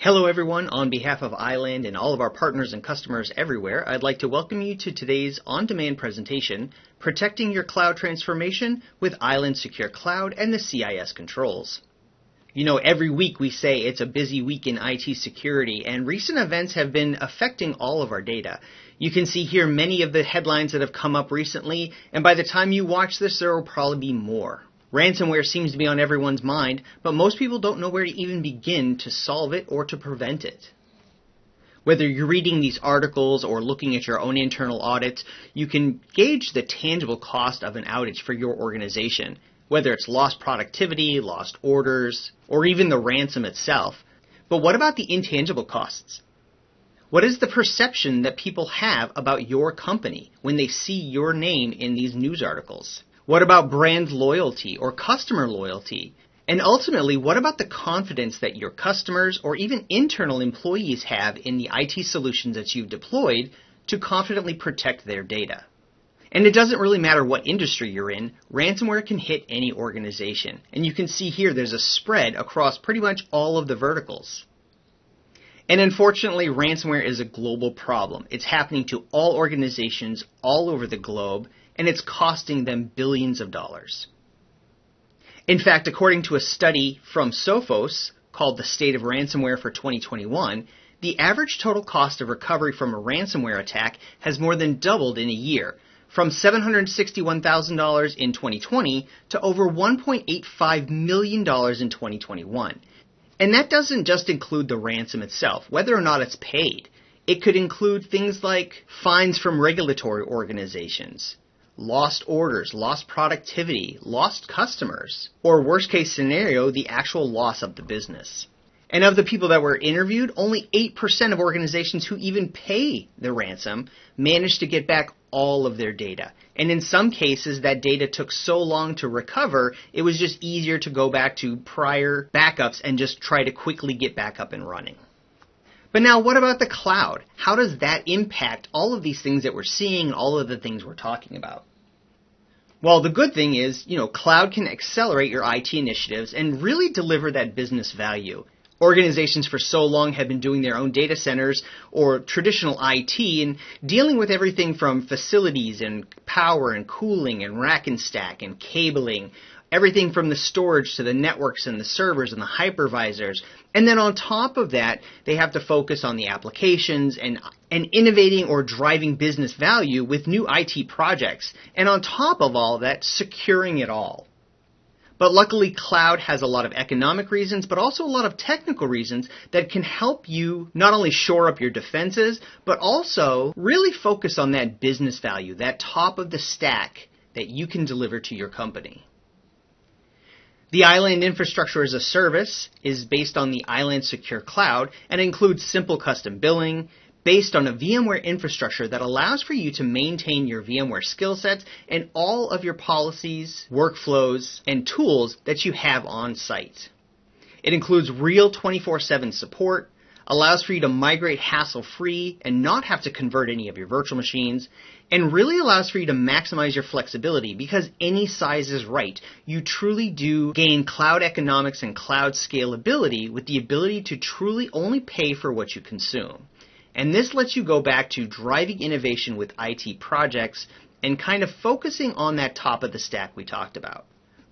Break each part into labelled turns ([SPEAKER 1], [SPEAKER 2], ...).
[SPEAKER 1] Hello everyone, on behalf of iland and all of our partners and customers everywhere, I'd like to welcome you to today's on-demand presentation, Protecting Your Cloud Transformation with iland Secure Cloud and the CIS Controls. You know, every week we say it's a busy week in IT security, and recent events have been affecting all of our data. You can see here many of the headlines that have come up recently, and by the time you watch this, there will probably be more. Ransomware seems to be on everyone's mind, but most people don't know where to even begin to solve it or to prevent it. Whether you're reading these articles or looking at your own internal audits, you can gauge the tangible cost of an outage for your organization, whether it's lost productivity, lost orders, or even the ransom itself. But what about the intangible costs? What is the perception that people have about your company when they see your name in these news articles? What about brand loyalty or customer loyalty? And ultimately, what about the confidence that your customers or even internal employees have in the IT solutions that you've deployed to confidently protect their data? And it doesn't really matter what industry you're in, ransomware can hit any organization. And you can see here there's a spread across pretty much all of the verticals. And unfortunately, ransomware is a global problem. It's happening to all organizations all over the globe, and it's costing them billions of dollars. In fact, according to a study from Sophos called The State of Ransomware for 2021, the average total cost of recovery from a ransomware attack has more than doubled in a year, from $761,000 in 2020 to over $1.85 million in 2021. And that doesn't just include the ransom itself, whether or not it's paid. It could include things like fines from regulatory organizations, lost orders, lost productivity, lost customers, or worst case scenario, the actual loss of the business. And of the people that were interviewed, only 8% of organizations who even pay the ransom managed to get back all of their data. And in some cases, that data took so long to recover, it was just easier to go back to prior backups and just try to quickly get back up and running. But now, what about the cloud? How does that impact all of these things that we're seeing, all of the things we're talking about? Well, the good thing is, cloud can accelerate your IT initiatives and really deliver that business value. Organizations for so long have been doing their own data centers or traditional IT and dealing with everything from facilities and power and cooling and rack and stack and cabling, everything from the storage to the networks and the servers and the hypervisors. And then on top of that, they have to focus on the applications and innovating or driving business value with new IT projects. And on top of all that, securing it all. But luckily, cloud has a lot of economic reasons, but also a lot of technical reasons that can help you not only shore up your defenses, but also really focus on that business value, that top of the stack that you can deliver to your company. The iland infrastructure as a service is based on the iland Secure Cloud and includes simple custom billing, based on a VMware infrastructure that allows for you to maintain your VMware skill sets and all of your policies, workflows, and tools that you have on site. It includes real 24/7 support, allows for you to migrate hassle-free and not have to convert any of your virtual machines, and really allows for you to maximize your flexibility because any size is right. You truly do gain cloud economics and cloud scalability with the ability to truly only pay for what you consume. And this lets you go back to driving innovation with IT projects and kind of focusing on that top of the stack we talked about.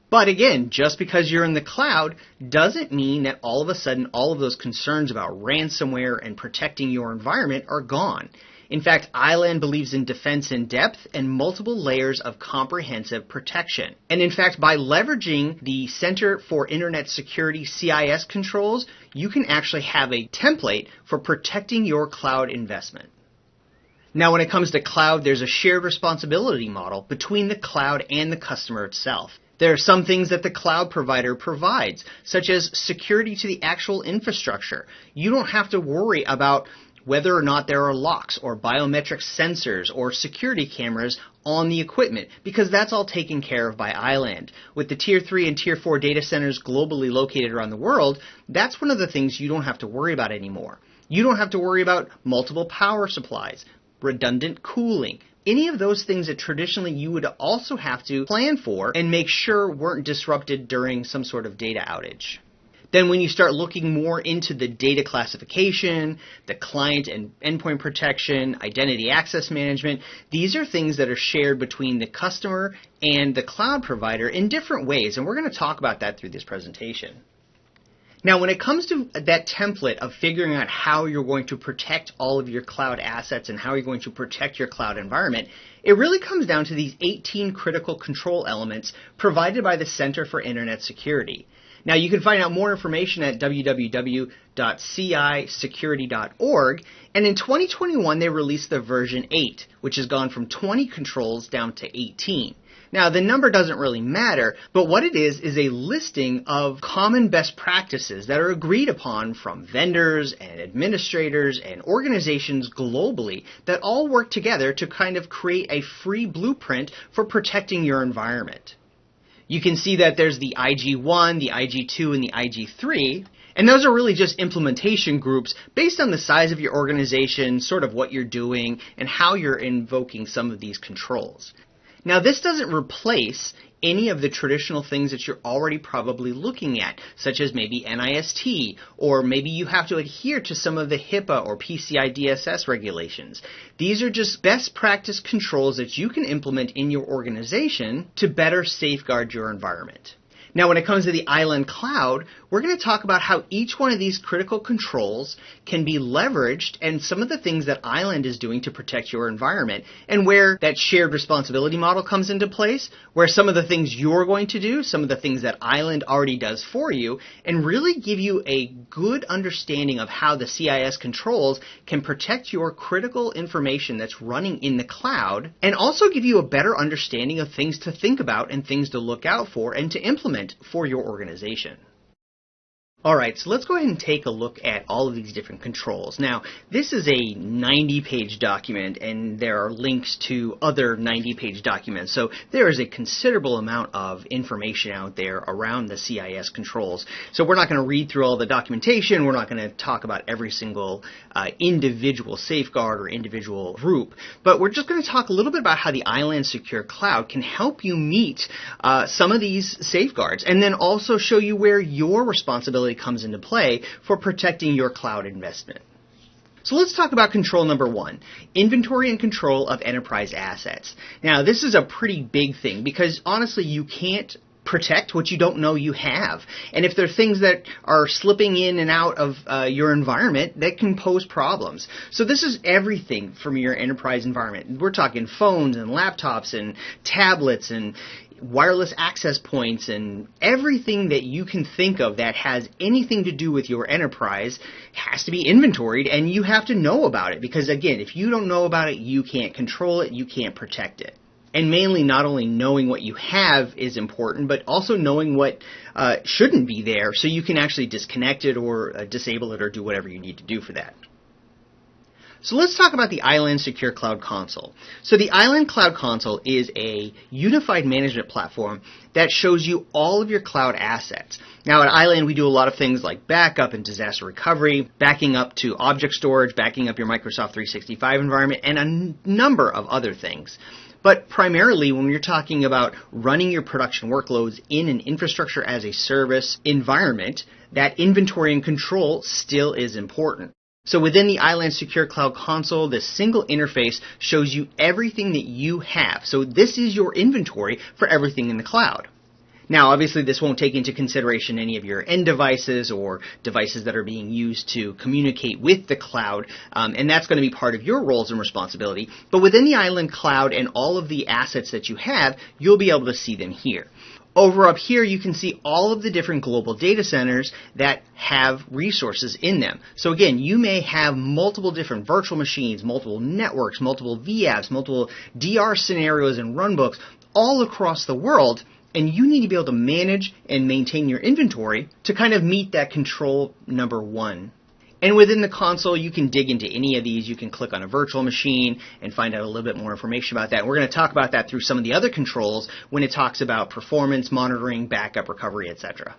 [SPEAKER 1] But again, just because you're in the cloud doesn't mean that all of a sudden all of those concerns about ransomware and protecting your environment are gone. In fact, iland believes in defense in depth and multiple layers of comprehensive protection. And in fact, by leveraging the Center for Internet Security CIS Controls, you can actually have a template for protecting your cloud investment. Now, when it comes to cloud, there's a shared responsibility model between the cloud and the customer itself. There are some things that the cloud provider provides, such as security to the actual infrastructure. You don't have to worry about whether or not there are locks or biometric sensors or security cameras on the equipment, because that's all taken care of by iland. With the Tier 3 and Tier 4 data centers globally located around the world, that's one of the things you don't have to worry about anymore. You don't have to worry about multiple power supplies, redundant cooling, any of those things that traditionally you would also have to plan for and make sure weren't disrupted during some sort of data outage. Then when you start looking more into the data classification, the client and endpoint protection, identity access management, these are things that are shared between the customer and the cloud provider in different ways, and we're going to talk about that through this presentation. Now, when it comes to that template of figuring out how you're going to protect all of your cloud assets and how you're going to protect your cloud environment, it really comes down to these 18 critical control elements provided by the Center for Internet Security. Now, you can find out more information at www.cisecurity.org, and in 2021 they released the version 8, which has gone from 20 controls down to 18. Now, the number doesn't really matter, but what it is a listing of common best practices that are agreed upon from vendors and administrators and organizations globally that all work together to kind of create a free blueprint for protecting your environment. You can see that there's the IG1, the IG2, and the IG3, and those are really just implementation groups based on the size of your organization, sort of what you're doing, and how you're invoking some of these controls. Now, this doesn't replace any of the traditional things that you're already probably looking at, such as maybe NIST, or maybe you have to adhere to some of the HIPAA or PCI DSS regulations. These are just best practice controls that you can implement in your organization to better safeguard your environment. Now, when it comes to the iland cloud, we're going to talk about how each one of these critical controls can be leveraged and some of the things that iland is doing to protect your environment, and where that shared responsibility model comes into place, where some of the things you're going to do, some of the things that iland already does for you, and really give you a good understanding of how the CIS controls can protect your critical information that's running in the cloud, and also give you a better understanding of things to think about and things to look out for and to implement for your organization. Alright, so let's go ahead and take a look at all of these different controls. Now, this is a 90-page document, and there are links to other 90-page documents. So there is a considerable amount of information out there around the CIS controls. So we're not going to read through all the documentation. We're not going to talk about every single individual safeguard or individual group. But we're just going to talk a little bit about how the iland Secure Cloud can help you meet some of these safeguards, and then also show you where your responsibility comes into play for protecting your cloud investment. So let's talk about control number 1, inventory and control of enterprise assets. Now, this is a pretty big thing because honestly, you can't protect what you don't know you have. And if there are things that are slipping in and out of your environment, that can pose problems. So this is everything from your enterprise environment. We're talking phones and laptops and tablets and wireless access points and everything that you can think of that has anything to do with your enterprise has to be inventoried, and you have to know about it because, again, if you don't know about it, you can't control it, you can't protect it. And mainly, not only knowing what you have is important, but also knowing what shouldn't be there so you can actually disconnect it or disable it or do whatever you need to do for that. So let's talk about the iland Secure Cloud Console. So the iland Cloud Console is a unified management platform that shows you all of your cloud assets. Now at iland we do a lot of things like backup and disaster recovery, backing up to object storage, backing up your Microsoft 365 environment, and a number of other things. But primarily when you're talking about running your production workloads in an infrastructure as a service environment, that inventory and control still is important. So within the iland Secure Cloud Console, this single interface shows you everything that you have. So this is your inventory for everything in the cloud. Now, obviously, this won't take into consideration any of your end devices or devices that are being used to communicate with the cloud, and that's going to be part of your roles and responsibility. But within the iland cloud and all of the assets that you have, you'll be able to see them here. Over up here, you can see all of the different global data centers that have resources in them. So again, you may have multiple different virtual machines, multiple networks, multiple VMs, multiple DR scenarios and runbooks all across the world, and you need to be able to manage and maintain your inventory to kind of meet that control number 1. And within the console, you can dig into any of these. You can click on a virtual machine and find out a little bit more information about that. And we're going to talk about that through some of the other controls when it talks about performance, monitoring, backup, recovery, etc.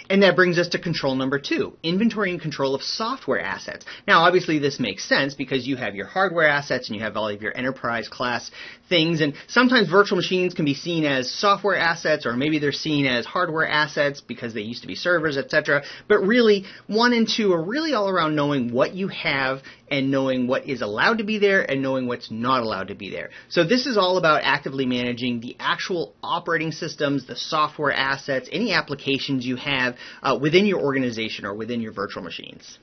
[SPEAKER 1] And that brings us to control number 2, inventory and control of software assets. Now, obviously, this makes sense because you have your hardware assets and you have all of your enterprise class things. And sometimes virtual machines can be seen as software assets, or maybe they're seen as hardware assets because they used to be servers, etc. But really, 1 and 2 are really all around knowing what you have and knowing what is allowed to be there and knowing what's not allowed to be there. So this is all about actively managing the actual operating systems, the software assets, any applications you have within your organization or within your virtual machines.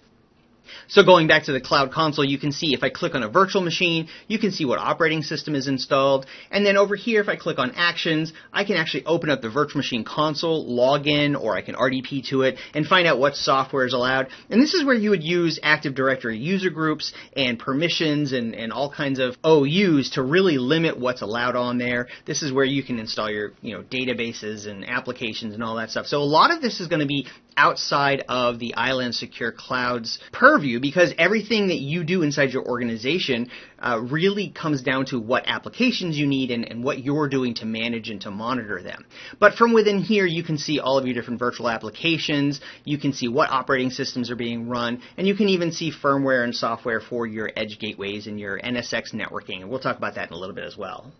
[SPEAKER 1] So going back to the Cloud Console, you can see if I click on a virtual machine, you can see what operating system is installed. And then over here, if I click on Actions, I can actually open up the virtual machine console, log in, or I can RDP to it and find out what software is allowed. And this is where you would use Active Directory user groups and permissions and all kinds of OUs to really limit what's allowed on there. This is where you can install your databases and applications and all that stuff. So a lot of this is going to be outside of the iland Secure Cloud's purview, because everything that you do inside your organization really comes down to what applications you need and what you're doing to manage and to monitor them. But from within here, you can see all of your different virtual applications, you can see what operating systems are being run, and you can even see firmware and software for your edge gateways and your NSX networking, and we'll talk about that in a little bit as well.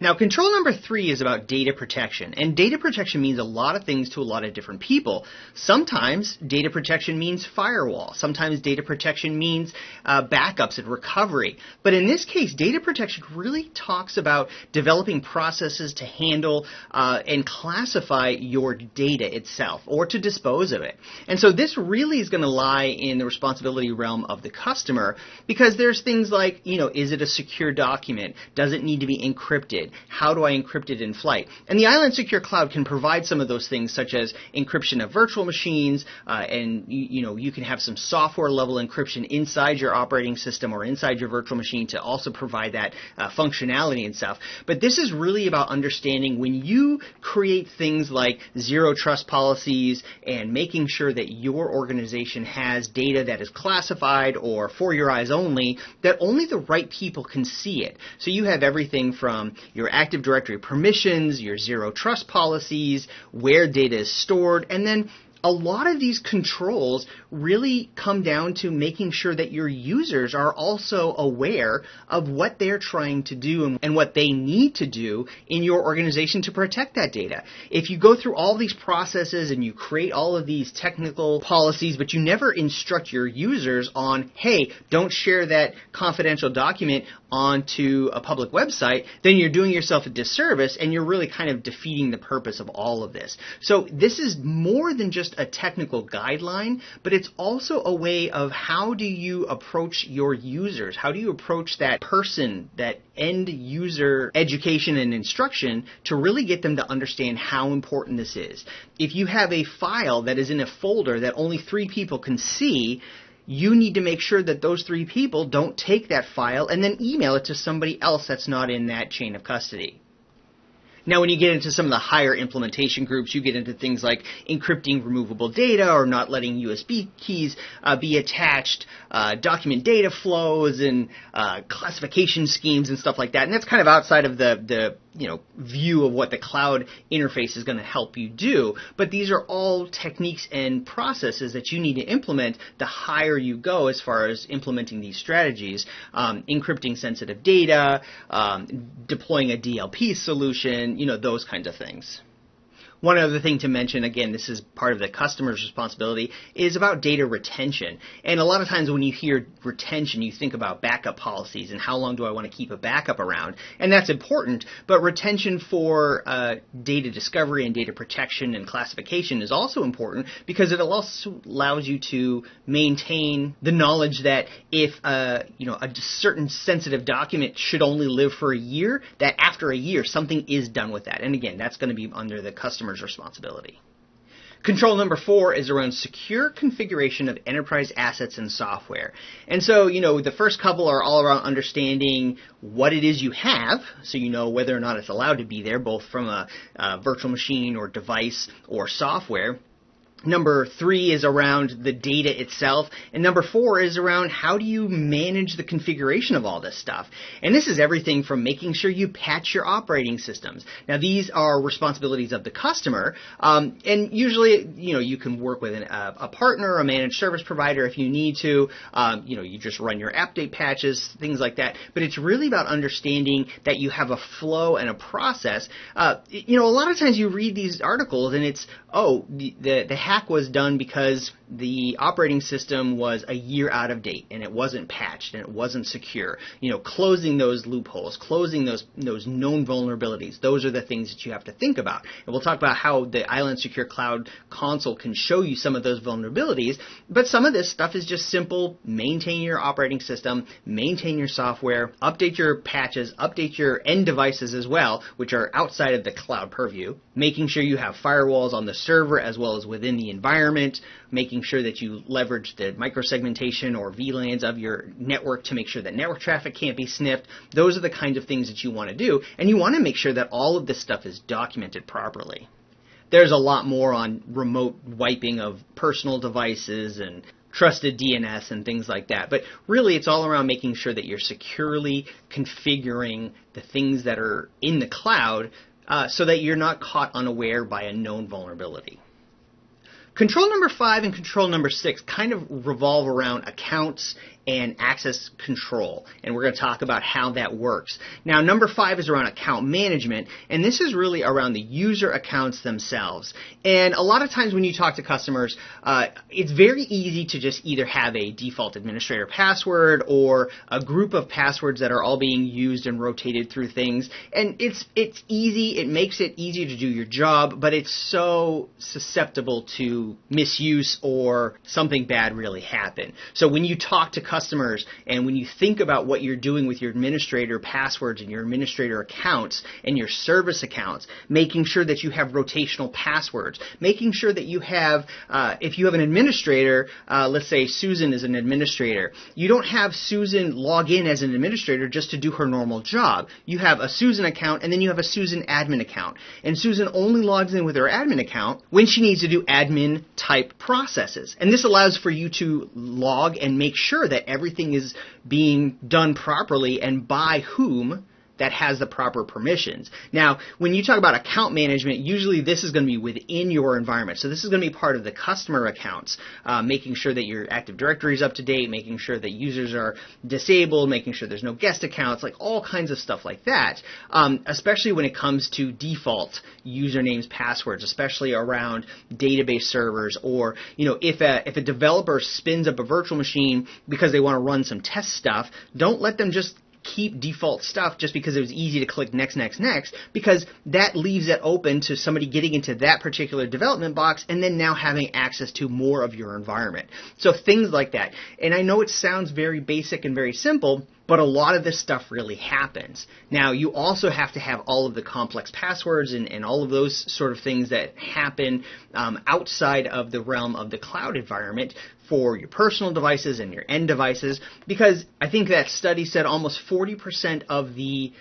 [SPEAKER 1] Now, control number 3 is about data protection, and data protection means a lot of things to a lot of different people. Sometimes data protection means firewall. Sometimes data protection means backups and recovery. But in this case, data protection really talks about developing processes to handle and classify your data itself, or to dispose of it. And so this really is going to lie in the responsibility realm of the customer, because there's things like, is it a secure document? Does it need to be encrypted? How do I encrypt it in flight? And the iland Secure Cloud can provide some of those things, such as encryption of virtual machines, and you can have some software level encryption inside your operating system or inside your virtual machine to also provide that functionality and stuff. But this is really about understanding when you create things like zero trust policies and making sure that your organization has data that is classified or for your eyes only, that only the right people can see it. So you have everything from your Active Directory permissions, your zero trust policies, where data is stored, and then a lot of these controls really come down to making sure that your users are also aware of what they're trying to do and what they need to do in your organization to protect that data. If you go through all these processes and you create all of these technical policies, but you never instruct your users on, hey, don't share that confidential document onto a public website, then you're doing yourself a disservice and you're really kind of defeating the purpose of all of this. So this is more than just a technical guideline, but it's also a way of how do you approach your users? How do you approach that person, that end user education and instruction, to really get them to understand how important this is? If you have a file that is in a folder that only 3 people can see, you need to make sure that those 3 people don't take that file and then email it to somebody else that's not in that chain of custody. Now, when you get into some of the higher implementation groups, you get into things like encrypting removable data or not letting USB keys be attached, document data flows and classification schemes and stuff like that. And that's kind of outside of the view of what the cloud interface is going to help you do. But these are all techniques and processes that you need to implement the higher you go as far as implementing these strategies, encrypting sensitive data, deploying a DLP solution, those kinds of things. One other thing to mention, again, this is part of the customer's responsibility, is about data retention. And a lot of times when you hear retention, you think about backup policies and how long do I want to keep a backup around. And that's important, but retention for data discovery and data protection and classification is also important, because it also allows you to maintain the knowledge that if a certain sensitive document should only live for a year, that after a year something is done with that. And again, that's going to be under the customer's responsibility. Control number 4 is around secure configuration of enterprise assets and software. And so, the first couple are all around understanding what it is you have, so you know whether or not it's allowed to be there, both from a virtual machine or device or software. Number 3 is around the data itself. And number 4 is around how do you manage the configuration of all this stuff. And this is everything from making sure you patch your operating systems. Now, these are responsibilities of the customer. And usually, you can work with a partner, a managed service provider if you need to. You just run your update patches, things like that. But it's really about understanding that you have a flow and a process. A lot of times you read these articles and it's, the hack was done because the operating system was a year out of date and it wasn't patched and it wasn't secure. Closing those loopholes, closing those known vulnerabilities. Those are the things that you have to think about. And we'll talk about how the Iland Secure Cloud Console can show you some of those vulnerabilities. But some of this stuff is just simple. Maintain your operating system, maintain your software, update your patches, update your end devices as well, which are outside of the cloud purview. Making sure you have firewalls on the server as well as within the environment, making sure that you leverage the microsegmentation or VLANs of your network to make sure that network traffic can't be sniffed. Those are the kinds of things that you want to do, and you want to make sure that all of this stuff is documented properly. There's a lot more on remote wiping of personal devices and trusted DNS and things like that. But really, it's all around making sure that you're securely configuring the things that are in the cloud so that you're not caught unaware by a known vulnerability. Control number 5 and control number 6 kind of revolve around accounts and access control, and we're going to talk about how that works. Now, number 5 is around account management, and this is really around the user accounts themselves. And a lot of times when you talk to customers, it's very easy to just either have a default administrator password or a group of passwords that are all being used and rotated through things. And it's easy, it makes it easier to do your job, but it's so susceptible to misuse or something bad really happen. So when you talk to customers and when you think about what you're doing with your administrator passwords and your administrator accounts and your service accounts, making sure that you have rotational passwords, making sure that you have, if you have an administrator, let's say Susan is an administrator, you don't have Susan log in as an administrator just to do her normal job. You have a Susan account and then you have a Susan admin account. And Susan only logs in with her admin account when she needs to do admin type processes. And this allows for you to log and make sure that everything is being done properly and by whom that has the proper permissions. Now, when you talk about account management, usually this is going to be within your environment. So this is going to be part of the customer accounts, making sure that your Active Directory is up to date, making sure that users are disabled, making sure there's no guest accounts, like all kinds of stuff like that, especially when it comes to default usernames, passwords, especially around database servers, or if a developer spins up a virtual machine because they want to run some test stuff, don't let them just keep default stuff just because it was easy to click next, because that leaves it open to somebody getting into that particular development box and then now having access to more of your environment. So things like that. And I know it sounds very basic and very simple, but a lot of this stuff really happens. Now, you also have to have all of the complex passwords and all of those sort of things that happen outside of the realm of the cloud environment for your personal devices and your end devices, because I think that study said almost 40% of the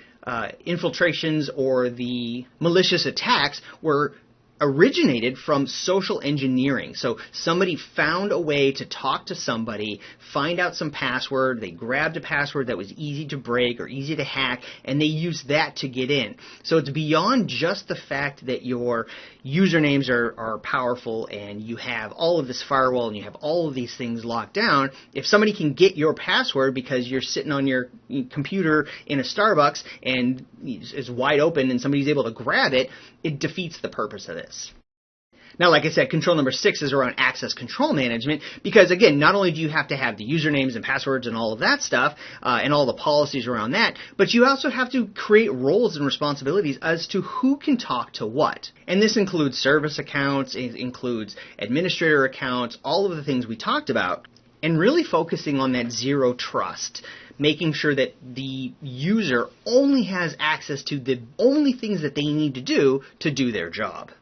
[SPEAKER 1] infiltrations or the malicious attacks were originated from social engineering. So somebody found a way to talk to somebody, find out some password, they grabbed a password that was easy to break or easy to hack, and they used that to get in. So it's beyond just the fact that your usernames are powerful and you have all of this firewall and you have all of these things locked down. If somebody can get your password because you're sitting on your computer in a Starbucks and it's wide open and somebody's able to grab it, it defeats the purpose of this. Now, like I said, control number 6 is around access control management because, again, not only do you have to have the usernames and passwords and all of that stuff and all the policies around that, but you also have to create roles and responsibilities as to who can talk to what. And this includes service accounts, it includes administrator accounts, all of the things we talked about, and really focusing on that zero trust, making sure that the user only has access to the only things that they need to do their job.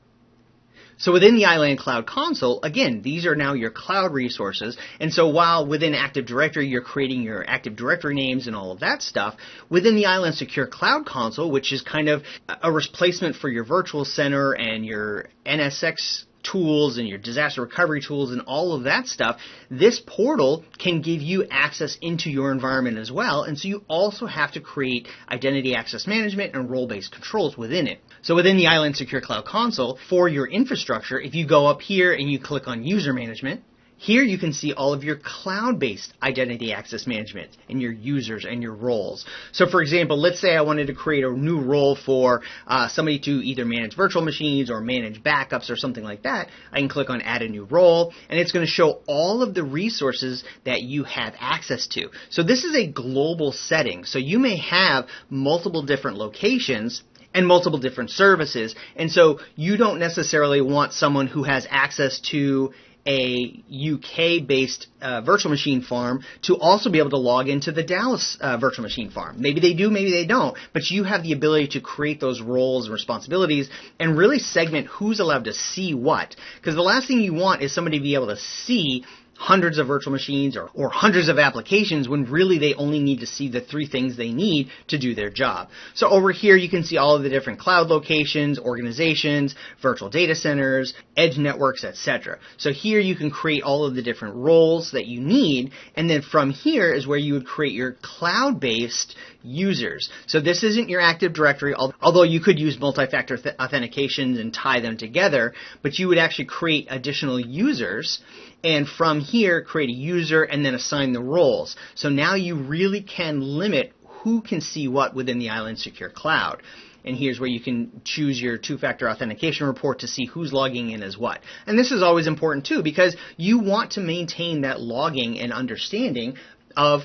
[SPEAKER 1] So within the Iland Cloud Console, again, these are now your cloud resources. And so while within Active Directory, you're creating your Active Directory names and all of that stuff, within the Iland Secure Cloud Console, which is kind of a replacement for your Virtual Center and your NSX tools and your disaster recovery tools and all of that stuff, this portal can give you access into your environment as well. And so you also have to create identity access management and role-based controls within it. So within the Iland Secure Cloud Console, for your infrastructure, if you go up here and you click on User Management, here you can see all of your cloud-based identity access management and your users and your roles. So for example, let's say I wanted to create a new role for somebody to either manage virtual machines or manage backups or something like that. I can click on Add a New Role, and it's going to show all of the resources that you have access to. So this is a global setting. So you may have multiple different locations and multiple different services, and so you don't necessarily want someone who has access to a UK-based virtual machine farm to also be able to log into the Dallas virtual machine farm. Maybe they do, maybe they don't, but you have the ability to create those roles and responsibilities and really segment who's allowed to see what. Because the last thing you want is somebody to be able to see hundreds of virtual machines or hundreds of applications when really they only need to see the 3 things they need to do their job. So over here you can see all of the different cloud locations, organizations, virtual data centers, edge networks, etc. So here you can create all of the different roles that you need, and then from here is where you would create your cloud-based users. So this isn't your Active Directory, although you could use multi-factor authentications and tie them together, but you would actually create additional users, and from here create a user and then assign the roles. So now you really can limit who can see what within the Iland Secure Cloud. And here's where you can choose your 2-factor authentication report to see who's logging in as what. And this is always important too, because you want to maintain that logging and understanding of,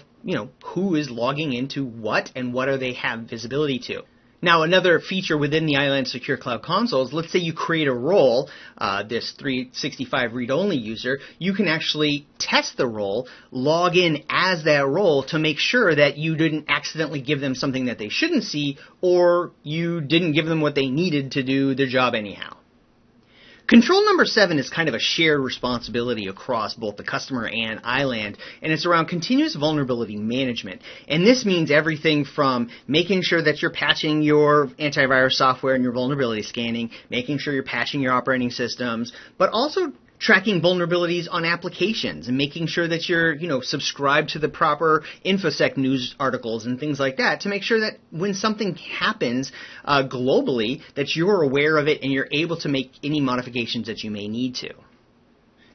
[SPEAKER 1] who is logging into what and what they have visibility to. Now, another feature within the Iland Secure Cloud Console is, let's say you create a role, this 365 read-only user, you can actually test the role, log in as that role to make sure that you didn't accidentally give them something that they shouldn't see, or you didn't give them what they needed to do their job anyhow. Control number 7 is kind of a shared responsibility across both the customer and Iland, and it's around continuous vulnerability management. And this means everything from making sure that you're patching your antivirus software and your vulnerability scanning, making sure you're patching your operating systems, but also tracking vulnerabilities on applications and making sure that you're, subscribed to the proper InfoSec news articles and things like that to make sure that when something happens globally, that you're aware of it and you're able to make any modifications that you may need to.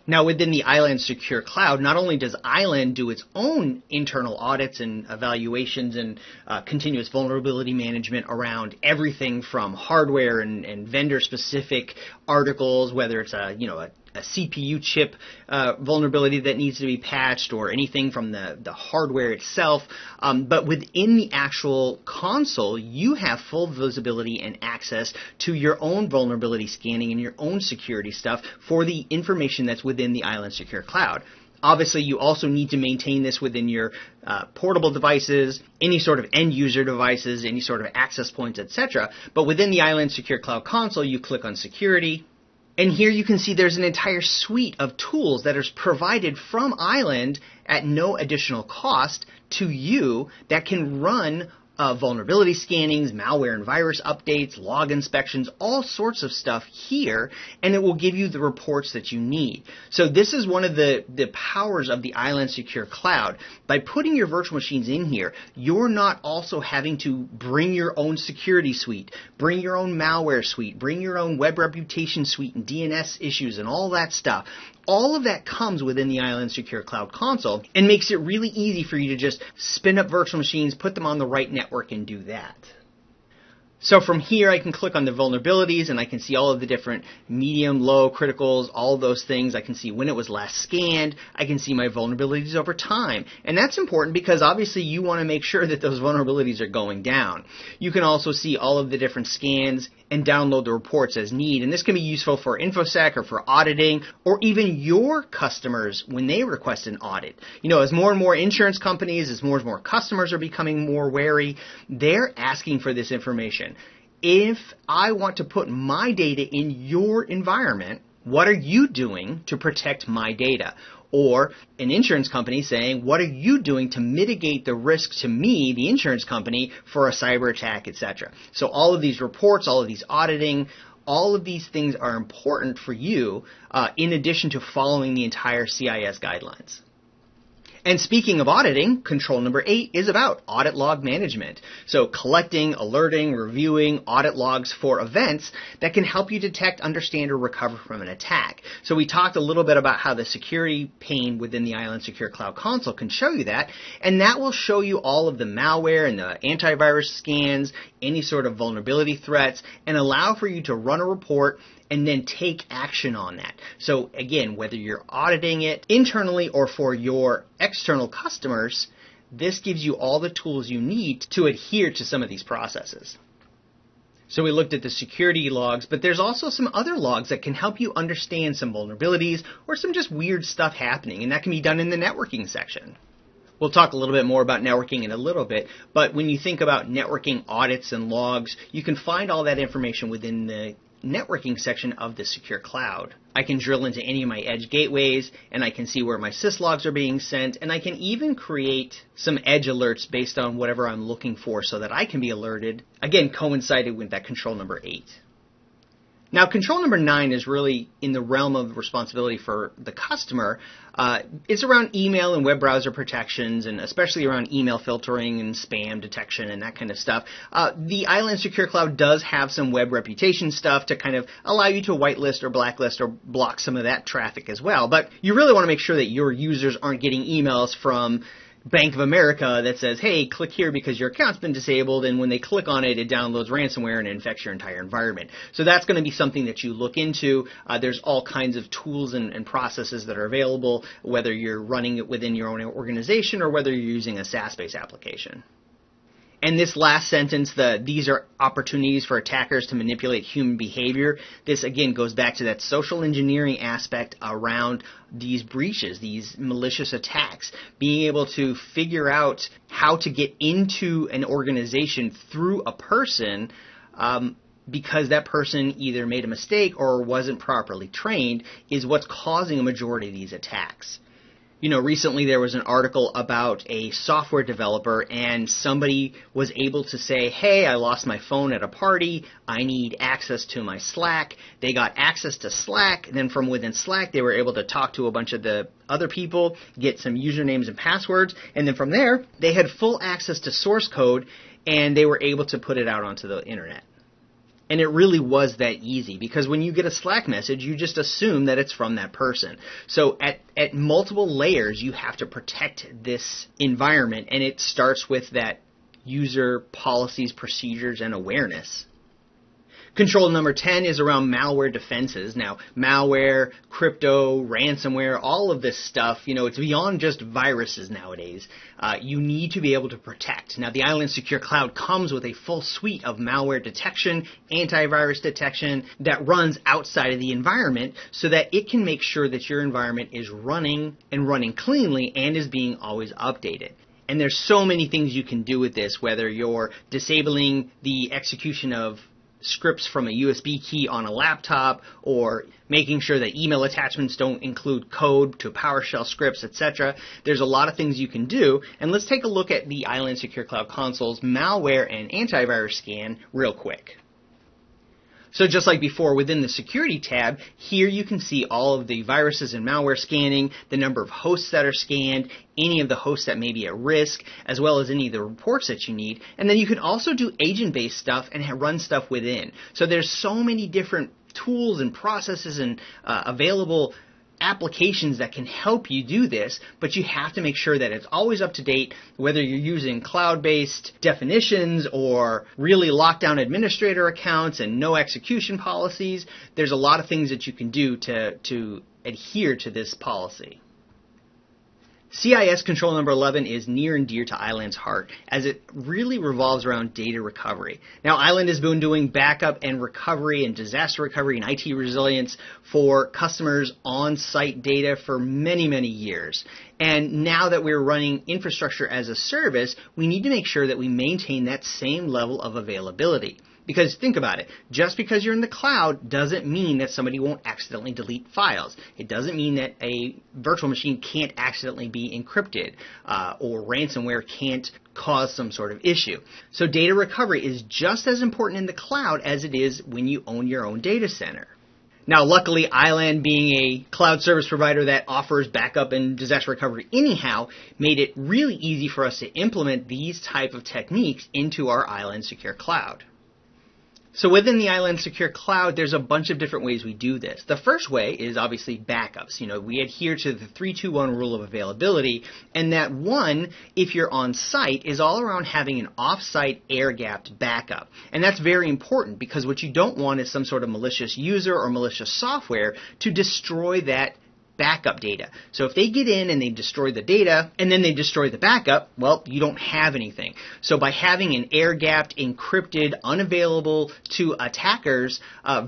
[SPEAKER 1] Now, within the Iland Secure Cloud, not only does Iland do its own internal audits and evaluations and continuous vulnerability management around everything from hardware and vendor-specific articles, whether it's a CPU chip vulnerability that needs to be patched or anything from the hardware itself. But within the actual console, you have full visibility and access to your own vulnerability scanning and your own security stuff for the information that's within the Iland Secure Cloud. Obviously, you also need to maintain this within your portable devices, any sort of end-user devices, any sort of access points, etc. But within the Iland Secure Cloud Console, you click on Security, and here you can see there's an entire suite of tools that is provided from Iland at no additional cost to you that can run vulnerability scannings, malware and virus updates, log inspections, all sorts of stuff here, and it will give you the reports that you need. So this is one of the powers of the Iland Secure Cloud. By putting your virtual machines in here, you're not also having to bring your own security suite, bring your own malware suite, bring your own web reputation suite and DNS issues and all that stuff. All of that comes within the Iland Secure Cloud Console and makes it really easy for you to just spin up virtual machines, put them on the right network, and do that. So from here, I can click on the vulnerabilities, and I can see all of the different medium, low, criticals, all of those things. I can see when it was last scanned. I can see my vulnerabilities over time. And that's important because obviously you want to make sure that those vulnerabilities are going down. You can also see all of the different scans and download the reports as need. And this can be useful for InfoSec or for auditing, or even your customers when they request an audit. As more and more insurance companies, as more and more customers are becoming more wary, they're asking for this information. If I want to put my data in your environment, what are you doing to protect my data? Or an insurance company saying, what are you doing to mitigate the risk to me, the insurance company, for a cyber attack, etc. So all of these reports, all of these auditing, all of these things are important for you in addition to following the entire CIS guidelines. And speaking of auditing, control number 8 is about audit log management. So collecting, alerting, reviewing audit logs for events that can help you detect, understand, or recover from an attack. So we talked a little bit about how the security pane within the Iland Secure Cloud Console can show you that, and that will show you all of the malware and the antivirus scans, any sort of vulnerability threats, and allow for you to run a report and then take action on that. So again, whether you're auditing it internally or for your external customers, this gives you all the tools you need to adhere to some of these processes. So we looked at the security logs, but there's also some other logs that can help you understand some vulnerabilities or some just weird stuff happening, and that can be done in the networking section. We'll talk a little bit more about networking in a little bit, but when you think about networking audits and logs, you can find all that information within the networking section of the Secure Cloud. I can drill into any of my edge gateways, and I can see where my syslogs are being sent, and I can even create some edge alerts based on whatever I'm looking for so that I can be alerted, again coincided with that control number 8. Now, control number 9 is really in the realm of responsibility for the customer. It's around email and web browser protections, and especially around email filtering and spam detection and that kind of stuff. The Iland Secure Cloud does have some web reputation stuff to kind of allow you to whitelist or blacklist or block some of that traffic as well. But you really want to make sure that your users aren't getting emails from Bank of America that says, hey, click here because your account's been disabled, and when they click on it, it downloads ransomware and infects your entire environment. So that's going to be something that you look into. There's all kinds of tools and processes that are available, whether you're running it within your own organization or whether you're using a SaaS-based application. And this last sentence, these are opportunities for attackers to manipulate human behavior. This, again, goes back to that social engineering aspect around these breaches, these malicious attacks, being able to figure out how to get into an organization through a person because that person either made a mistake or wasn't properly trained is what's causing a majority of these attacks. You know, recently there was an article about a software developer, and somebody was able to say, hey, I lost my phone at a party, I need access to my Slack. They got access to Slack, and then from within Slack they were able to talk to a bunch of the other people, get some usernames and passwords, and then from there they had full access to source code, and they were able to put it out onto the internet. And it really was that easy, because when you get a Slack message, you just assume that it's from that person. So at multiple layers, you have to protect this environment, and it starts with that user policies, procedures, and awareness. Control number 10 is around malware defenses. Now, malware, crypto, ransomware, all of this stuff, you know, it's beyond just viruses nowadays. You need to be able to protect. Now, the Iland Secure Cloud comes with a full suite of malware detection, antivirus detection that runs outside of the environment so that it can make sure that your environment is running and running cleanly and is being always updated. And there's so many things you can do with this, whether you're disabling the execution of scripts from a USB key on a laptop, or making sure that email attachments don't include code to PowerShell scripts, etc. There's a lot of things you can do, and let's take a look at the Iland Secure Cloud Console's malware and antivirus scan real quick. So just like before, within the Security tab, here you can see all of the viruses and malware scanning, the number of hosts that are scanned, any of the hosts that may be at risk, as well as any of the reports that you need. And then you can also do agent-based stuff and run stuff within. So there's so many different tools and processes and available applications that can help you do this, but you have to make sure that it's always up to date, whether you're using cloud-based definitions or really locked down administrator accounts and no execution policies. There's a lot of things that you can do to adhere to this policy. CIS Control number 11 is near and dear to Iland's heart, as it really revolves around data recovery. Now, Iland has been doing backup and recovery and disaster recovery and IT resilience for customers' on-site data for many, many years. And now that we're running infrastructure as a service, we need to make sure that we maintain that same level of availability. Because think about it, just because you're in the cloud doesn't mean that somebody won't accidentally delete files. It doesn't mean that a virtual machine can't accidentally be encrypted or ransomware can't cause some sort of issue. So data recovery is just as important in the cloud as it is when you own your own data center. Now, luckily, iland, being a cloud service provider that offers backup and disaster recovery anyhow, made it really easy for us to implement these type of techniques into our iland Secure Cloud. So within the iland Secure Cloud, there's a bunch of different ways we do this. The first way is obviously backups. We adhere to the 3-2-1 rule of availability, and that one, if you're on site, is all around having an off-site air-gapped backup. And that's very important because what you don't want is some sort of malicious user or malicious software to destroy that backup data. So if they get in and they destroy the data and then they destroy the backup, well, you don't have anything. So by having an air-gapped, encrypted, unavailable to attackers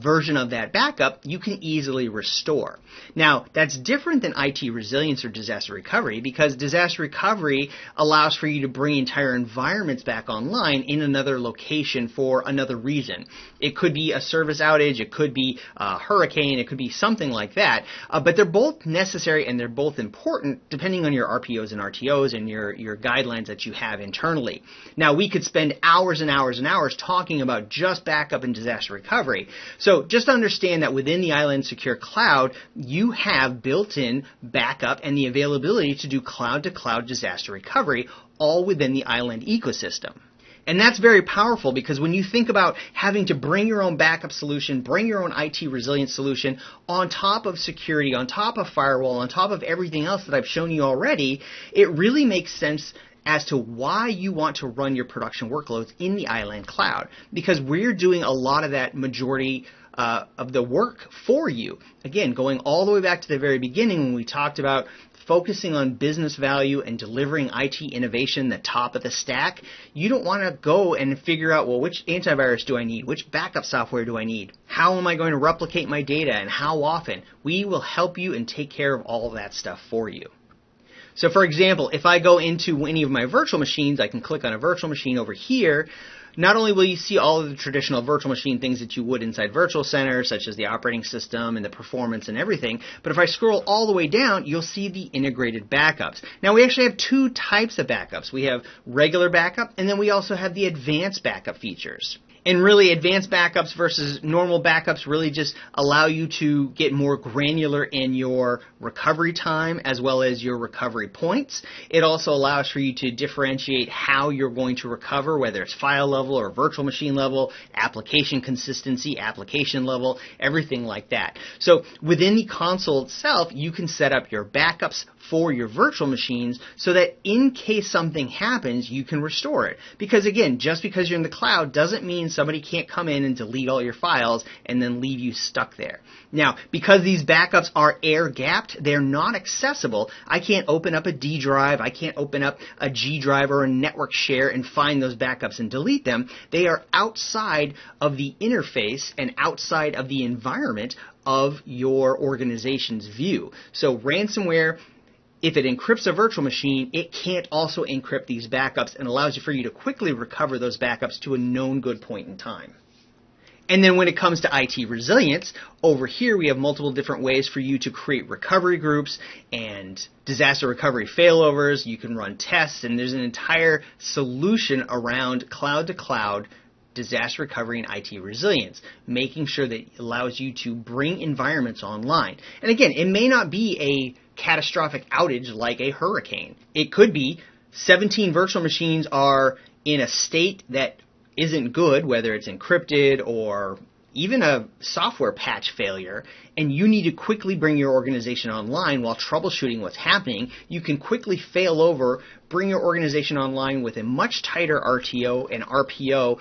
[SPEAKER 1] version of that backup, you can easily restore. Now, that's different than IT resilience or disaster recovery because disaster recovery allows for you to bring entire environments back online in another location for another reason. It could be a service outage, it could be a hurricane, it could be something like that, but they're both necessary and they're both important depending on your RPOs and RTOs and your guidelines that you have internally. Now, we could spend hours and hours and hours talking about just backup and disaster recovery. So just understand that within the iland Secure Cloud, you have built-in backup and the availability to do cloud-to-cloud disaster recovery all within the iland ecosystem. And that's very powerful because when you think about having to bring your own backup solution, bring your own IT resilience solution on top of security, on top of firewall, on top of everything else that I've shown you already, it really makes sense as to why you want to run your production workloads in the iland cloud, because we're doing a lot of that majority of the work for you. Again, going all the way back to the very beginning when we talked about focusing on business value and delivering IT innovation, the top of the stack, you don't want to go and figure out, well, which antivirus do I need? Which backup software do I need? How am I going to replicate my data and how often? We will help you and take care of all of that stuff for you. So for example, if I go into any of my virtual machines, I can click on a virtual machine over here. Not only will you see all of the traditional virtual machine things that you would inside Virtual Center, such as the operating system and the performance and everything, but if I scroll all the way down, you'll see the integrated backups. Now, we actually have two types of backups. We have regular backup, and then we also have the advanced backup features. And really, advanced backups versus normal backups really just allow you to get more granular in your recovery time as well as your recovery points. It also allows for you to differentiate how you're going to recover, whether it's file level or virtual machine level, application consistency, application level, everything like that. So within the console itself, you can set up your backups for your virtual machines so that in case something happens, you can restore it. Because again, just because you're in the cloud doesn't mean somebody can't come in and delete all your files and then leave you stuck there. Now, because these backups are air-gapped, they're not accessible. I can't open up a D drive, I can't open up a G drive or a network share and find those backups and delete them. They are outside of the interface and outside of the environment of your organization's view. So ransomware, if it encrypts a virtual machine, it can't also encrypt these backups and allows you for you to quickly recover those backups to a known good point in time. And then when it comes to IT resilience, over here we have multiple different ways for you to create recovery groups and disaster recovery failovers. You can run tests, and there's an entire solution around cloud-to-cloud disaster recovery and IT resilience, making sure that it allows you to bring environments online. And again, it may not be a catastrophic outage like a hurricane. It could be 17 virtual machines are in a state that isn't good, whether it's encrypted or even a software patch failure, and you need to quickly bring your organization online while troubleshooting what's happening. You can quickly fail over, bring your organization online with a much tighter RTO and RPO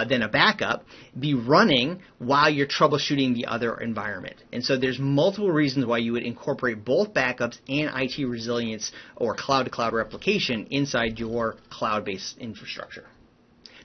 [SPEAKER 1] than a backup, be running while you're troubleshooting the other environment. And so there's multiple reasons why you would incorporate both backups and IT resilience or cloud-to-cloud replication inside your cloud-based infrastructure.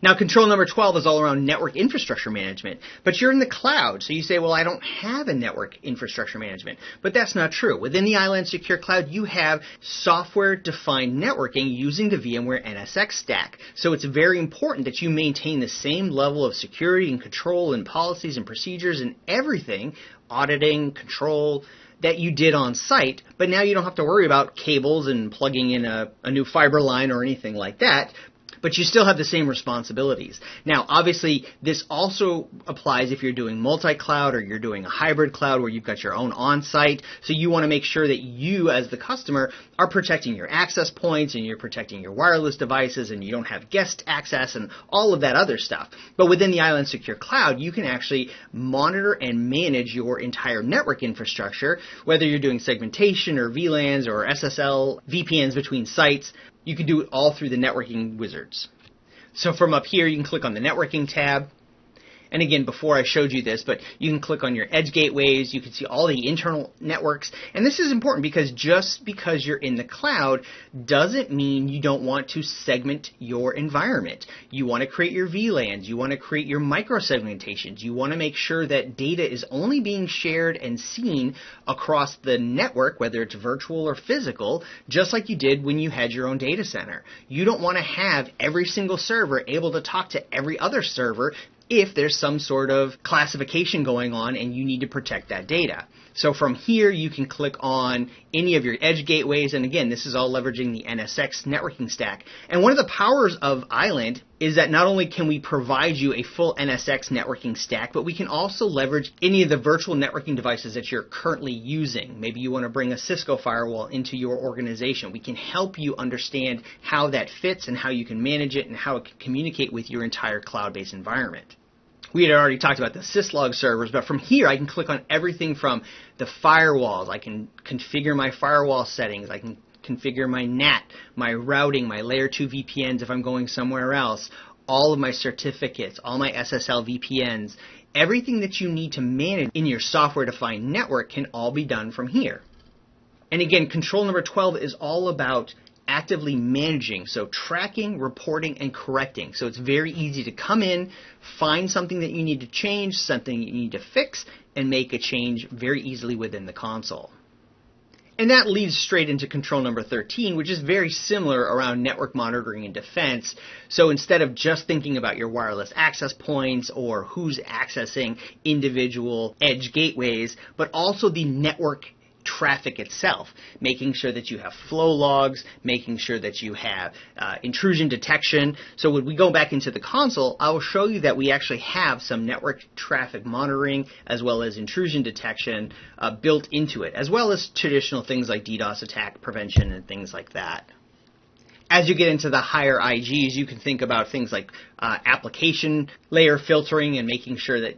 [SPEAKER 1] Now, control number 12 is all around network infrastructure management, but you're in the cloud, so you say, well, I don't have a network infrastructure management, but that's not true. Within the iland Secure Cloud, you have software-defined networking using the VMware NSX stack, so it's very important that you maintain the same level of security and control and policies and procedures and everything, auditing, control, that you did on site, but now you don't have to worry about cables and plugging in a new fiber line or anything like that. But you still have the same responsibilities. Now, obviously, this also applies if you're doing multi-cloud or you're doing a hybrid cloud where you've got your own on-site. So you want to make sure that you, as the customer, are protecting your access points and you're protecting your wireless devices and you don't have guest access and all of that other stuff. But within the iland Secure Cloud, you can actually monitor and manage your entire network infrastructure, whether you're doing segmentation or VLANs or SSL VPNs between sites. You can do it all through the networking wizards. So from up here, you can click on the networking tab. And again, before I showed you this, but you can click on your edge gateways. You can see all the internal networks. And this is important because just because you're in the cloud doesn't mean you don't want to segment your environment. You want to create your VLANs. You want to create your micro-segmentations. You want to make sure that data is only being shared and seen across the network, whether it's virtual or physical, just like you did when you had your own data center. You don't want to have every single server able to talk to every other server if there's some sort of classification going on and you need to protect that data. So from here, you can click on any of your edge gateways. And again, this is all leveraging the NSX networking stack. And one of the powers of Iland is that not only can we provide you a full NSX networking stack, but we can also leverage any of the virtual networking devices that you're currently using. Maybe you want to bring a Cisco firewall into your organization. We can help you understand how that fits and how you can manage it and how it can communicate with your entire cloud-based environment. We had already talked about the syslog servers, but from here I can click on everything from the firewalls. I can configure my firewall settings. I can configure my NAT, my routing, my layer 2 VPNs if I'm going somewhere else, all of my certificates, all my SSL VPNs. Everything that you need to manage in your software-defined network can all be done from here. And again, control number 12 is all about actively managing, so tracking, reporting, and correcting. So it's very easy to come in, find something that you need to change, something you need to fix, and make a change very easily within the console. And that leads straight into control number 13, which is very similar around network monitoring and defense. So instead of just thinking about your wireless access points or who's accessing individual edge gateways, but also the network traffic itself, making sure that you have flow logs, making sure that you have intrusion detection. So when we go back into the console, I will show you that we actually have some network traffic monitoring as well as intrusion detection built into it, as well as traditional things like DDoS attack prevention and things like that. As you get into the higher IGs, you can think about things like application layer filtering and making sure that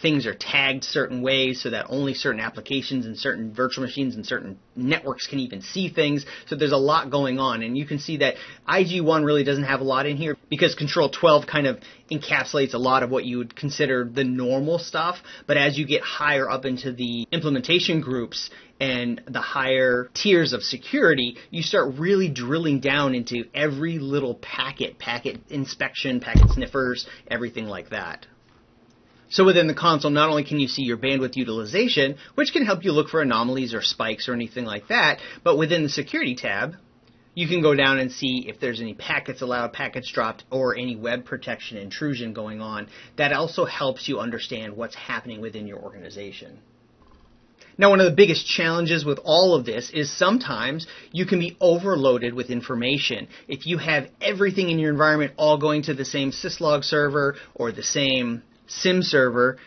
[SPEAKER 1] things are tagged certain ways so that only certain applications and certain virtual machines and certain networks can even see things. So there's a lot going on, and you can see that IG1 really doesn't have a lot in here because Control 12 kind of encapsulates a lot of what you would consider the normal stuff. But as you get higher up into the implementation groups and the higher tiers of security, you start really drilling down into every little packet inspection, packet sniffers, everything like that. So within the console, not only can you see your bandwidth utilization, which can help you look for anomalies or spikes or anything like that, but within the security tab, you can go down and see if there's any packets allowed, packets dropped, or any web protection intrusion going on. That also helps you understand what's happening within your organization. Now, one of the biggest challenges with all of this is sometimes you can be overloaded with information. If you have everything in your environment all going to the same syslog server or the same SIM server,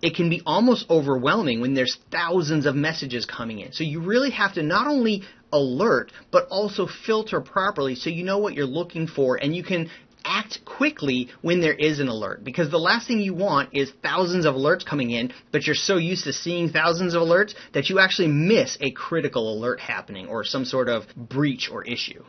[SPEAKER 1] it can be almost overwhelming when there's thousands of messages coming in. So you really have to not only alert, but also filter properly so you know what you're looking for and you can act quickly when there is an alert, because the last thing you want is thousands of alerts coming in, but you're so used to seeing thousands of alerts that you actually miss a critical alert happening or some sort of breach or issue.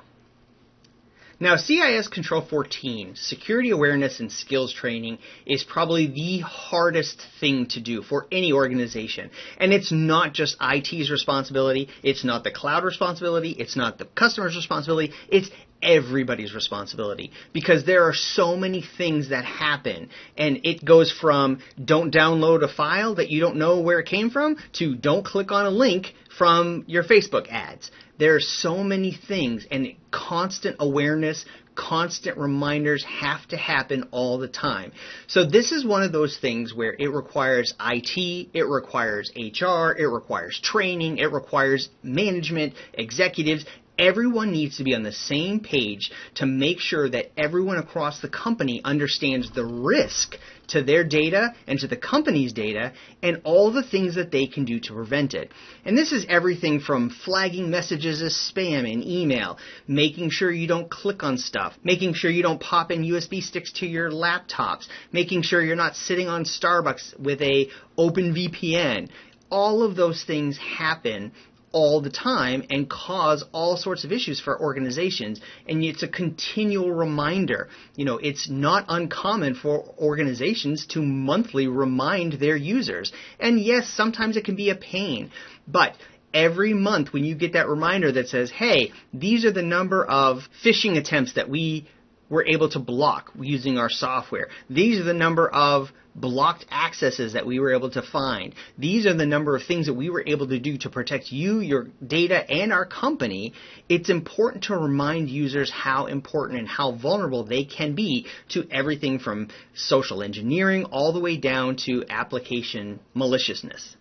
[SPEAKER 1] Now, CIS Control 14, Security Awareness and Skills Training, is probably the hardest thing to do for any organization. And it's not just IT's responsibility, it's not the cloud responsibility, it's not the customer's responsibility, it's everybody's responsibility, because there are so many things that happen, and it goes from don't download a file that you don't know where it came from to don't click on a link from your Facebook ads. There are so many things, and constant awareness, constant reminders have to happen all the time. So this is one of those things where it requires IT, it requires HR, it requires training, it requires management, executives. Everyone needs to be on the same page to make sure that everyone across the company understands the risk to their data and to the company's data and all the things that they can do to prevent it. And this is everything from flagging messages as spam in email, making sure you don't click on stuff, making sure you don't pop in USB sticks to your laptops, making sure you're not sitting on Starbucks with a open VPN. All of those things happen all the time and cause all sorts of issues for organizations, and it's a continual reminder. It's not uncommon for organizations to monthly remind their users, and yes, sometimes it can be a pain, but every month when you get that reminder that says, hey, these are the number of phishing attempts that we were able to block using our software. These are the number of blocked accesses that we were able to find. These are the number of things that we were able to do to protect you, your data, and our company. It's important to remind users how important and how vulnerable they can be to everything from social engineering all the way down to application maliciousness.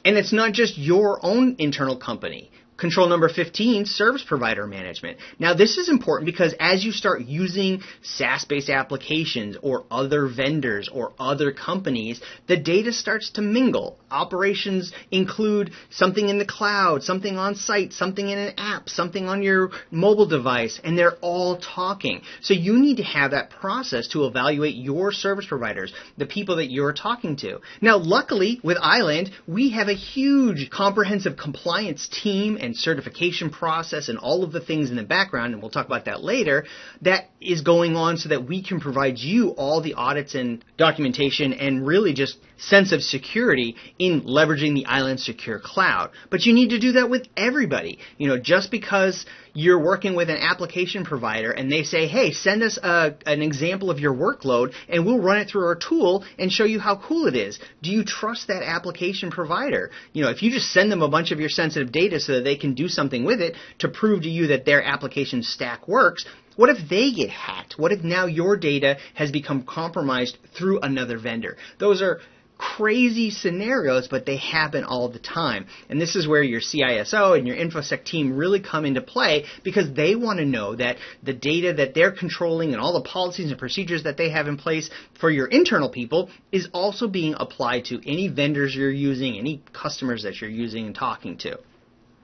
[SPEAKER 1] And it's not just your own internal company. Control number 15, service provider management. Now this is important because as you start using SaaS-based applications or other vendors or other companies, the data starts to mingle. Operations include something in the cloud, something on site, something in an app, something on your mobile device, and they're all talking. So you need to have that process to evaluate your service providers, the people that you're talking to. Now luckily with iland, we have a huge comprehensive compliance team and certification process and all of the things in the background, and we'll talk about that later, that is going on so that we can provide you all the audits and documentation and really just sense of security in leveraging the iland Secure Cloud. But you need to do that with everybody. Just because you're working with an application provider and they say, hey, send us an example of your workload and we'll run it through our tool and show you how cool it is. Do you trust that application provider? If you just send them a bunch of your sensitive data so that they can do something with it to prove to you that their application stack works, what if they get hacked? What if now your data has become compromised through another vendor? Those are crazy scenarios, but they happen all the time. And this is where your CISO and your InfoSec team really come into play, because they want to know that the data that they're controlling and all the policies and procedures that they have in place for your internal people is also being applied to any vendors you're using, any customers that you're using and talking to.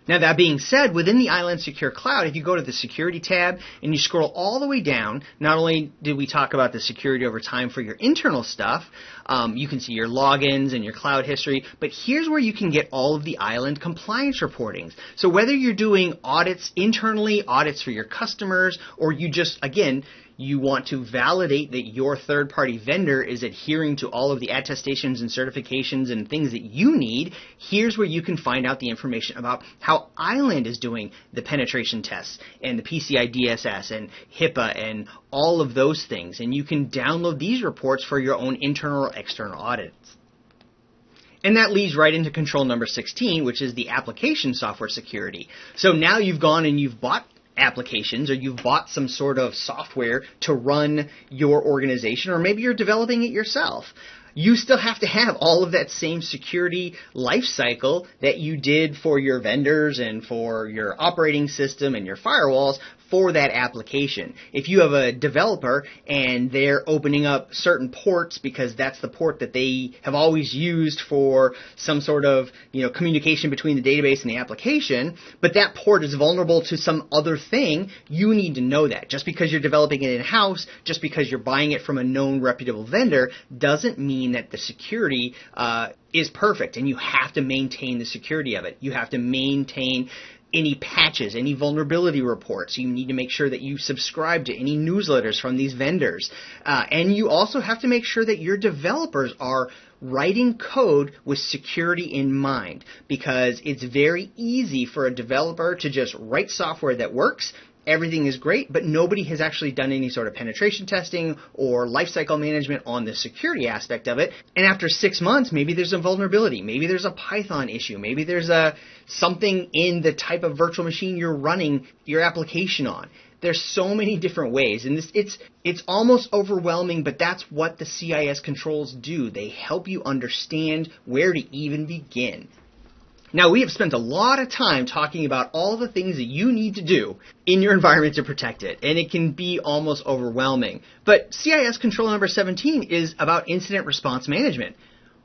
[SPEAKER 1] Now that being said, within the iland Secure Cloud, if you go to the Security tab and you scroll all the way down, not only did we talk about the security over time for your internal stuff, you can see your logins and your cloud history, but here's where you can get all of the iland compliance reportings. So whether you're doing audits internally, audits for your customers, or you just, again, you want to validate that your third-party vendor is adhering to all of the attestations and certifications and things that you need, here's where you can find out the information about how iland is doing the penetration tests and the PCI DSS and HIPAA and all of those things. And you can download these reports for your own internal or external audits. And that leads right into control number 16, which is the application software security. So now you've gone and you've bought applications, or you've bought some sort of software to run your organization, or maybe you're developing it yourself. You still have to have all of that same security life cycle that you did for your vendors and for your operating system and your firewalls for that application. If you have a developer and they're opening up certain ports because that's the port that they have always used for some sort of communication between the database and the application, but that port is vulnerable to some other thing, you need to know that. Just because you're developing it in-house, just because you're buying it from a known reputable vendor, doesn't mean that the security is perfect, and you have to maintain the security of it. You have to maintain any patches, any vulnerability reports. You need to make sure that you subscribe to any newsletters from these vendors. And you also have to make sure that your developers are writing code with security in mind, because it's very easy for a developer to just write software that works everything is great, but nobody has actually done any sort of penetration testing or lifecycle management on the security aspect of it. And after 6 months, maybe there's a vulnerability, maybe there's a Python issue, maybe there's something in the type of virtual machine you're running your application on. There's so many different ways, and it's almost overwhelming, but that's what the CIS controls do. They help you understand where to even begin. Now, we have spent a lot of time talking about all the things that you need to do in your environment to protect it, and it can be almost overwhelming. But CIS Control number 17 is about incident response management.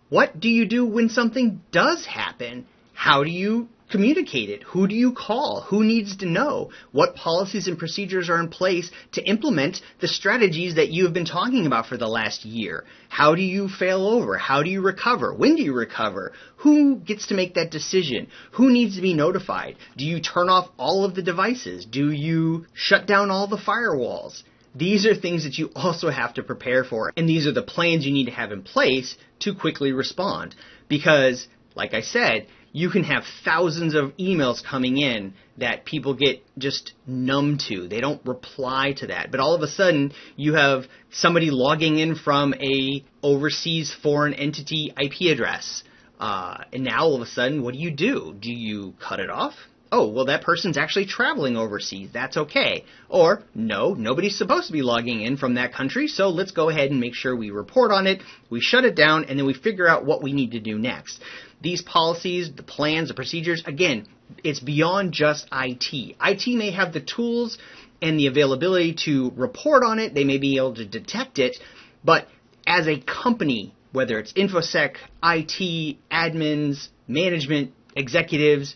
[SPEAKER 1] What do you do when something does happen? How do you communicate it? Who do you call? Who needs to know? What policies and procedures are in place to implement the strategies that you have been talking about for the last year? How do you fail over? How do you recover? When do you recover? Who gets to make that decision? Who needs to be notified? Do you turn off all of the devices? Do you shut down all the firewalls? These are things that you also have to prepare for, and these are the plans you need to have in place to quickly respond. Because, like I said, you can have thousands of emails coming in that people get just numb to. They don't reply to that. But all of a sudden, you have somebody logging in from a overseas foreign entity IP address. And now all of a sudden, what do? Do you cut it off? Oh, well, that person's actually traveling overseas. That's okay. Or, no, nobody's supposed to be logging in from that country, so let's go ahead and make sure we report on it, we shut it down, and then we figure out what we need to do next. These policies, the plans, the procedures, again, it's beyond just IT. IT may have the tools and the availability to report on it. They may be able to detect it. But as a company, whether it's InfoSec, IT, admins, management, executives,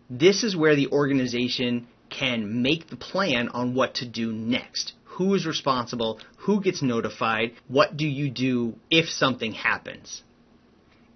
[SPEAKER 1] this is where the organization can make the plan on what to do next. Who is responsible? Who gets notified? What do you do if something happens?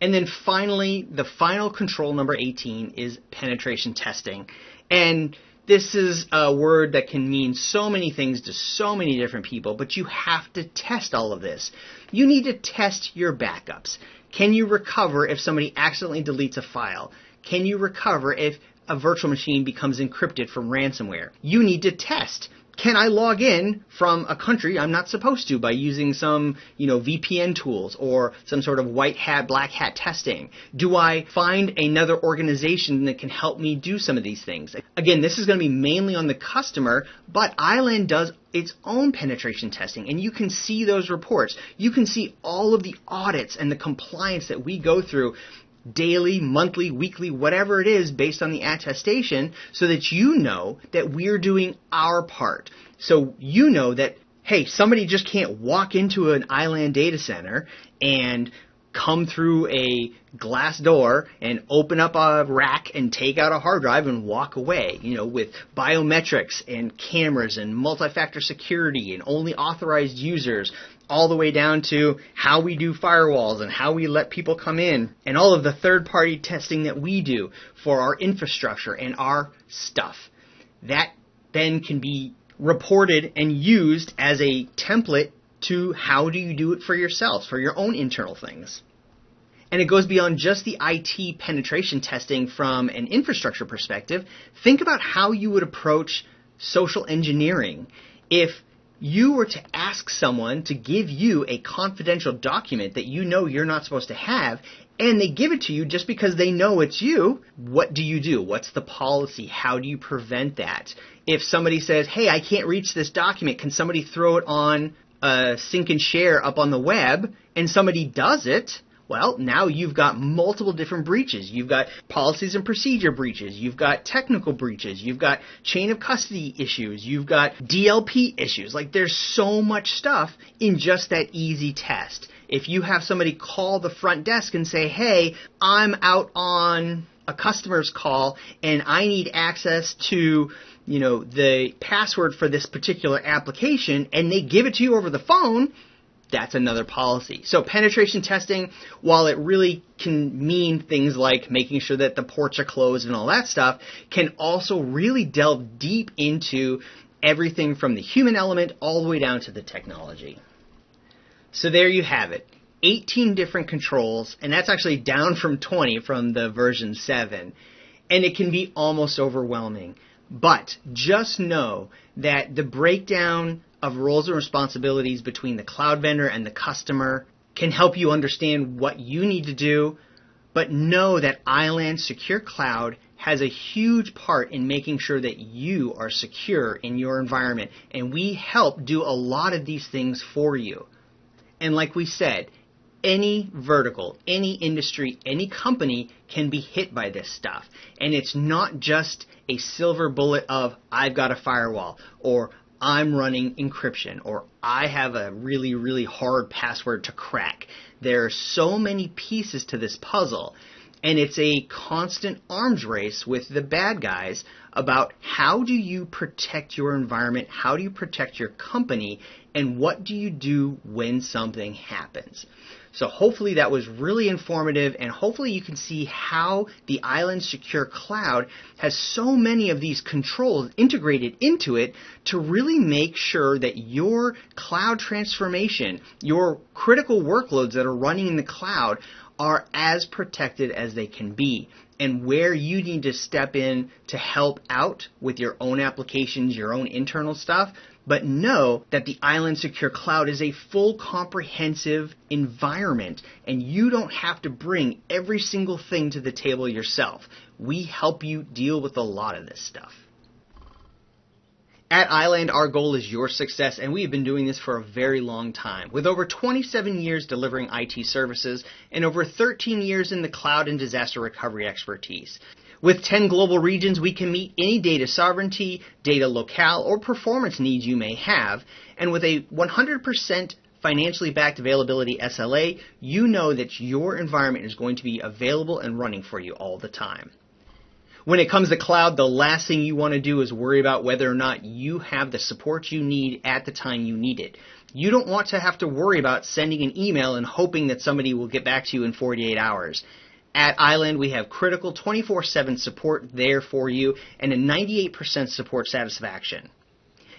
[SPEAKER 1] And then finally, the final control number 18 is penetration testing. And this is a word that can mean so many things to so many different people, but you have to test all of this. You need to test your backups. Can you recover if somebody accidentally deletes a file? Can you recover if a virtual machine becomes encrypted from ransomware? You need to test. Can I log in from a country I'm not supposed to by using some, VPN tools or some sort of white hat, black hat testing? Do I find another organization that can help me do some of these things? Again, this is going to be mainly on the customer, but Iland does its own penetration testing, and you can see those reports. You can see all of the audits and the compliance that we go through daily, monthly, weekly, whatever it is based on the attestation, so that you know that we're doing our part. So you know that, hey, somebody just can't walk into an iland data center and come through a glass door and open up a rack and take out a hard drive and walk away, with biometrics and cameras and multi-factor security and only authorized users, all the way down to how we do firewalls and how we let people come in, and all of the third-party testing that we do for our infrastructure and our stuff. That then can be reported and used as a template to how do you do it for yourselves, for your own internal things. And it goes beyond just the IT penetration testing from an infrastructure perspective. Think about how you would approach social engineering. If you were to ask someone to give you a confidential document that you know you're not supposed to have, and they give it to you just because they know it's you, what do you do? What's the policy? How do you prevent that? If somebody says, hey, I can't reach this document, can somebody throw it on a sync and share up on the web, and somebody does it, well, now you've got multiple different breaches. You've got policies and procedure breaches. You've got technical breaches. You've got chain of custody issues. You've got DLP issues. Like, there's so much stuff in just that easy test. If you have somebody call the front desk and say, hey, I'm out on a customer's call and I need access to the password for this particular application, and they give it to you over the phone, that's another policy. So penetration testing, while it really can mean things like making sure that the ports are closed and all that stuff, can also really delve deep into everything from the human element all the way down to the technology. So there you have it. 18 different controls, and that's actually down from 20 from the version 7. And it can be almost overwhelming. But just know that the breakdown of roles and responsibilities between the cloud vendor and the customer can help you understand what you need to do. But know that iland Secure Cloud has a huge part in making sure that you are secure in your environment. And we help do a lot of these things for you. And like we said, any vertical, any industry, any company can be hit by this stuff. And it's not just a silver bullet of, I've got a firewall, or I'm running encryption, or I have a really, really hard password to crack. There are so many pieces to this puzzle, and it's a constant arms race with the bad guys about how do you protect your environment, how do you protect your company, and what do you do when something happens. So hopefully that was really informative, and hopefully you can see how the iland Secure Cloud has so many of these controls integrated into it to really make sure that your cloud transformation, your critical workloads that are running in the cloud are as protected as they can be, and where you need to step in to help out with your own applications, your own internal stuff. But know that the iland Secure Cloud is a full comprehensive environment, and you don't have to bring every single thing to the table yourself. We help you deal with a lot of this stuff. At iland, our goal is your success, and we have been doing this for a very long time, with over 27 years delivering IT services and over 13 years in the cloud and disaster recovery expertise. With 10 global regions, we can meet any data sovereignty, data locale, or performance needs you may have. And with a 100% financially backed availability SLA, you know that your environment is going to be available and running for you all the time. When it comes to cloud, the last thing you want to do is worry about whether or not you have the support you need at the time you need it. You don't want to have to worry about sending an email and hoping that somebody will get back to you in 48 hours. At iland, we have critical 24/7 support there for you and a 98% support satisfaction.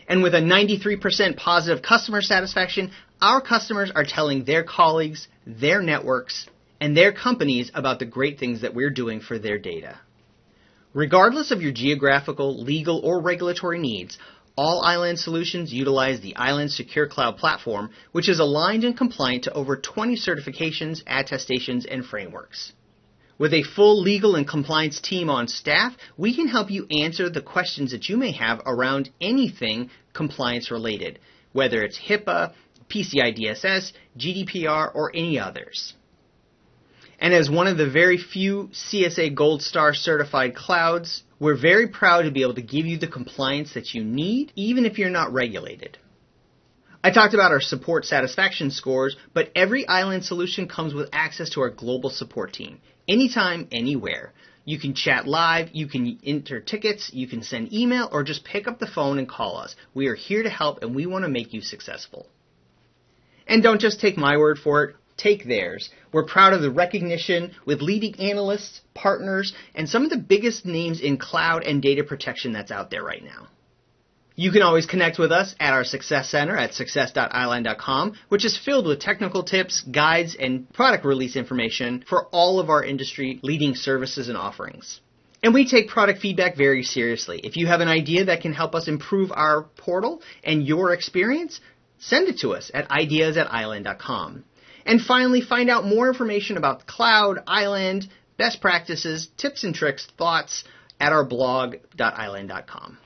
[SPEAKER 1] And with a 93% positive customer satisfaction, our customers are telling their colleagues, their networks, and their companies about the great things that we're doing for their data. Regardless of your geographical, legal, or regulatory needs, all iland solutions utilize the iland Secure Cloud platform, which is aligned and compliant to over 20 certifications, attestations, and frameworks. With a full legal and compliance team on staff, we can help you answer the questions that you may have around anything compliance related, whether it's HIPAA, PCI DSS, GDPR, or any others. And as one of the very few CSA Gold Star certified clouds, we're very proud to be able to give you the compliance that you need, even if you're not regulated. I talked about our support satisfaction scores, but every iland solution comes with access to our global support team. Anytime, anywhere. You can chat live, you can enter tickets, you can send email, or just pick up the phone and call us. We are here to help, and we want to make you successful. And don't just take my word for it, take theirs. We're proud of the recognition with leading analysts, partners, and some of the biggest names in cloud and data protection that's out there right now. You can always connect with us at our Success Center at success.iland.com, which is filled with technical tips, guides, and product release information for all of our industry-leading services and offerings. And we take product feedback very seriously. If you have an idea that can help us improve our portal and your experience, send it to us at ideas@iland.com. And finally, find out more information about the cloud, iland, best practices, tips and tricks, thoughts at our blog.iland.com.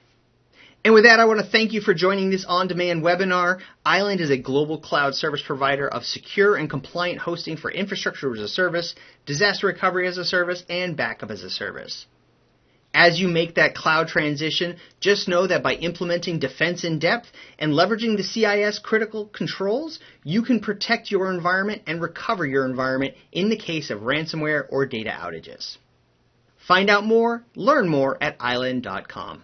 [SPEAKER 1] And with that, I want to thank you for joining this on-demand webinar. iland is a global cloud service provider of secure and compliant hosting for infrastructure as a service, disaster recovery as a service, and backup as a service. As you make that cloud transition, just know that by implementing defense in depth and leveraging the CIS critical controls, you can protect your environment and recover your environment in the case of ransomware or data outages. Find out more, learn more at iland.com.